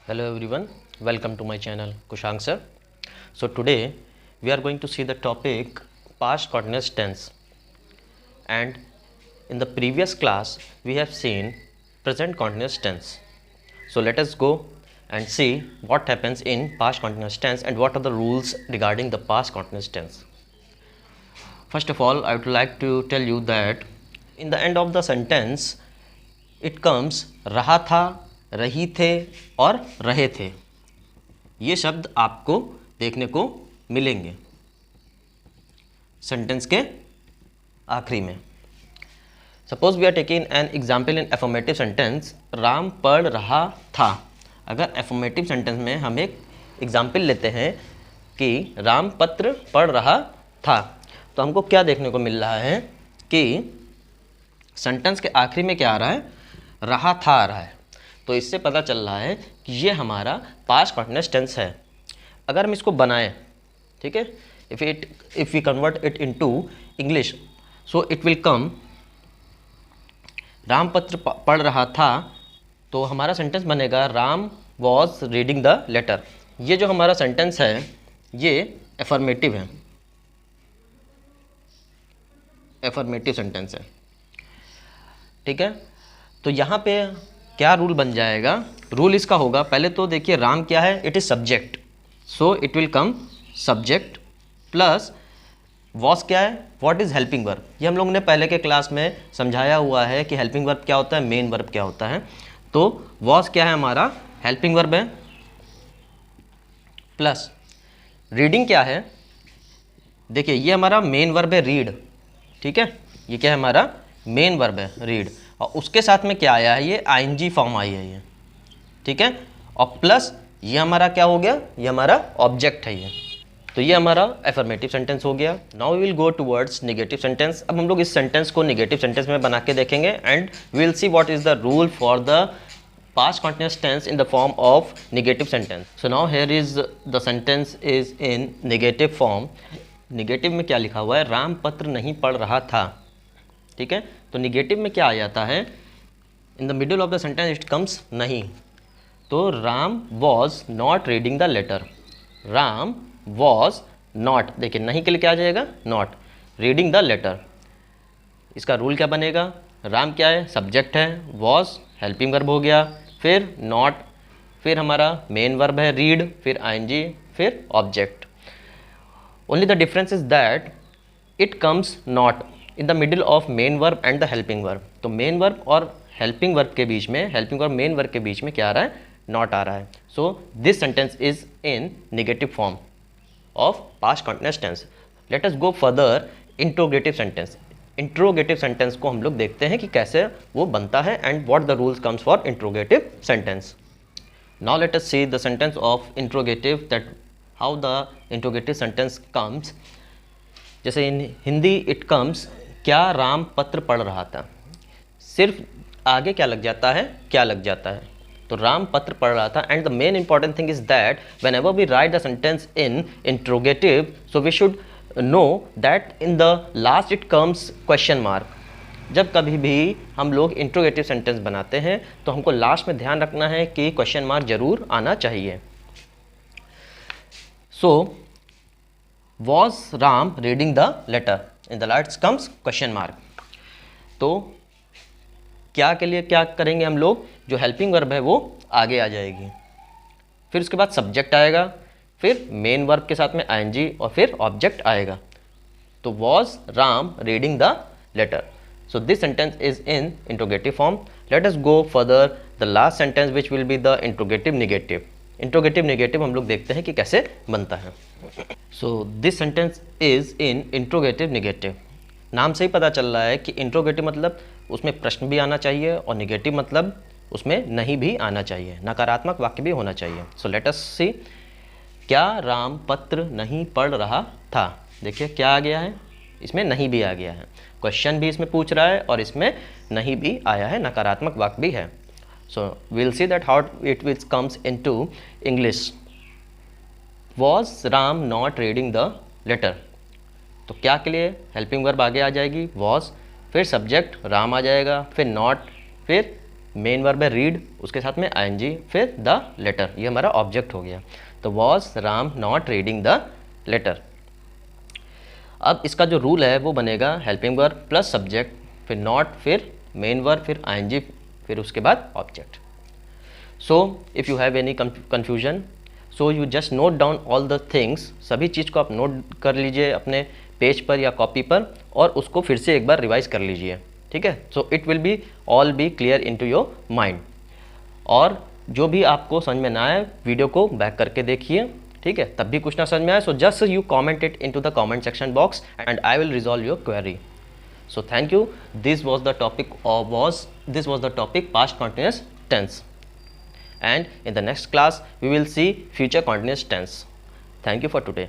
Hello everyone, welcome to my channel Kushank sir. So today we are going to see the topic past continuous tense, and in the previous class we have seen present continuous tense. So let us go and see what happens in past continuous tense and what are the rules regarding the past continuous tense. First of all, I would like to tell you that in the end of the sentence it comes रहा था, रही थे और रहे थे. ये शब्द आपको देखने को मिलेंगे सेंटेंस के आखिरी में. Suppose we are taking an example in affirmative sentence, Ram पढ़ रहा था. अगर एफर्मेटिव सेंटेंस में हम एक एग्जाम्पल लेते हैं कि राम पत्र पढ़ रहा था, तो हमको क्या देखने को मिल रहा है कि सेंटेंस के आखिरी में क्या आ रहा है, रहा था आ रहा है. तो इससे पता चल रहा है कि ये हमारा पास्ट कंटिन्यूअस टेंस है. अगर हम इसको बनाएं, ठीक है, if we convert it into English, so it will come Ram पत्र पढ़ रहा था, तो हमारा सेंटेंस बनेगा Ram was reading the letter. ये जो हमारा सेंटेंस है ये एफर्मेटिव है, एफर्मेटिव सेंटेंस है, ठीक है. तो यहाँ पे क्या रूल बन जाएगा, रूल इसका होगा, पहले तो देखिए राम क्या है, it is subject, so it will come subject plus was क्या है, व्हाट इज़ हेल्पिंग वर्ब. ये हम लोग ने पहले के क्लास में समझाया हुआ है कि हेल्पिंग वर्ब क्या होता है, मेन वर्ब क्या होता है. तो वॉज क्या है, हमारा हेल्पिंग वर्ब है, प्लस रीडिंग क्या है, देखिए ये हमारा मेन वर्ब है रीड, ठीक है, ये क्या है हमारा मेन वर्ब है रीड, और उसके साथ में क्या आया है, ये आईएनजी फॉर्म आई है ये, ठीक है, और प्लस ये हमारा क्या हो गया, ये हमारा ऑब्जेक्ट है ये. तो ये हमारा एफर्मेटिव सेंटेंस हो गया. Now we will go towards negative sentence. अब हम लोग इस सेंटेंस को नेगेटिव सेंटेंस में बना के देखेंगे and we will see what is the rule for the past continuous tense in the form of negative sentence. So now here is the sentence is in negative form. Negative में क्या लिखा हुआ है, राम पत्र नहीं पढ़ रहा था, ठीक है. तो नेगेटिव में क्या आ जाता है, in the middle of the sentence it comes नहीं. तो Ram was not reading the letter, Ram was not, देखिए नहीं के लिए क्या आ जाएगा, नॉट रीडिंग द लेटर. इसका रूल क्या बनेगा, राम क्या है, सब्जेक्ट है, वॉज हेल्पिंग वर्ब हो गया, फिर नॉट, फिर हमारा मेन वर्ब है रीड, फिर आईएनजी, फिर object. Only the difference is that it comes not in the middle of main verb and the helping verb. तो मेन वर्ब और हेल्पिंग वर्ब के बीच में, हेल्पिंग वर्ब मेन वर्ब के बीच में क्या आ रहा है, नॉट आ रहा है. So this sentence is in negative form of past continuous tense. Let us go further interrogative sentence. Interrogative sentence को हम लोग देखते हैं कि कैसे वो बनता है and what the rules comes for interrogative sentence. Now let us see the sentence of interrogative, that how the interrogative sentence comes. जैसे इन हिंदी इट कम्स, क्या राम पत्र पढ़ रहा था, सिर्फ आगे क्या लग जाता है, क्या लग जाता है, तो राम पत्र पढ़ रहा था. And the main important thing is that whenever we write the sentence in interrogative, so we should know that in the last it comes question mark. जब कभी भी हम लोग इंट्रोगेटिव सेंटेंस बनाते हैं तो हमको लास्ट में ध्यान रखना है कि क्वेश्चन मार्क जरूर आना चाहिए. So was Ram reading the letter, in the last comes question mark. तो क्या के लिए क्या करेंगे हम लोग, जो हेल्पिंग वर्ब है वो आगे आ जाएगी, फिर उसके बाद सब्जेक्ट आएगा, फिर मेन वर्ब के साथ में आईएनजी और फिर ऑब्जेक्ट आएगा. तो was Ram reading the letter. So this sentence is in interrogative form. Let us go further the last sentence which will be the interrogative negative. Interrogative negative हम लोग देखते हैं कि कैसे बनता है. So this sentence is in interrogative negative. नाम से ही पता चल रहा है कि इंट्रोगेटिव मतलब उसमें प्रश्न भी आना चाहिए और नेगेटिव मतलब उसमें नहीं भी आना चाहिए, नकारात्मक वाक्य भी होना चाहिए. सो लेट अस सी, क्या राम पत्र नहीं पढ़ रहा था. देखिए क्या आ गया है, इसमें नहीं भी आ गया है, क्वेश्चन भी इसमें पूछ रहा है और इसमें नहीं भी आया है, नकारात्मक वाक्य भी है. So we'll see that how it will comes into English. Was Ram not reading the letter. तो क्या के लिए हेल्पिंग वर्ब आगे आ जाएगी वॉज, फिर सब्जेक्ट राम आ जाएगा, फिर नॉट, फिर मेन वर्ब है रीड, उसके साथ में आईएनजी, फिर द लेटर, ये हमारा ऑब्जेक्ट हो गया। तो was Ram not reading the letter. अब इसका जो रूल है वो बनेगा हेल्पिंग वर्ब प्लस सब्जेक्ट, फिर नॉट, फिर मेन वर्ब, फिर आईएनजी, फिर उसके बाद object. So if you have any confusion, so you just note down all the things, सभी चीज़ को आप नोट कर लीजिए अपने पेज पर या कॉपी पर, और उसको फिर से एक बार रिवाइज कर लीजिए, ठीक है। So it will be all be clear into your mind. और जो भी आपको समझ में ना आए वीडियो को बैक करके देखिए, ठीक है, तब भी कुछ ना समझ में आए, so just you comment it into the comment section box and I will resolve your query. So thank you. This was the topic past continuous tense, and in the next class we will see future continuous tense. Thank you for today.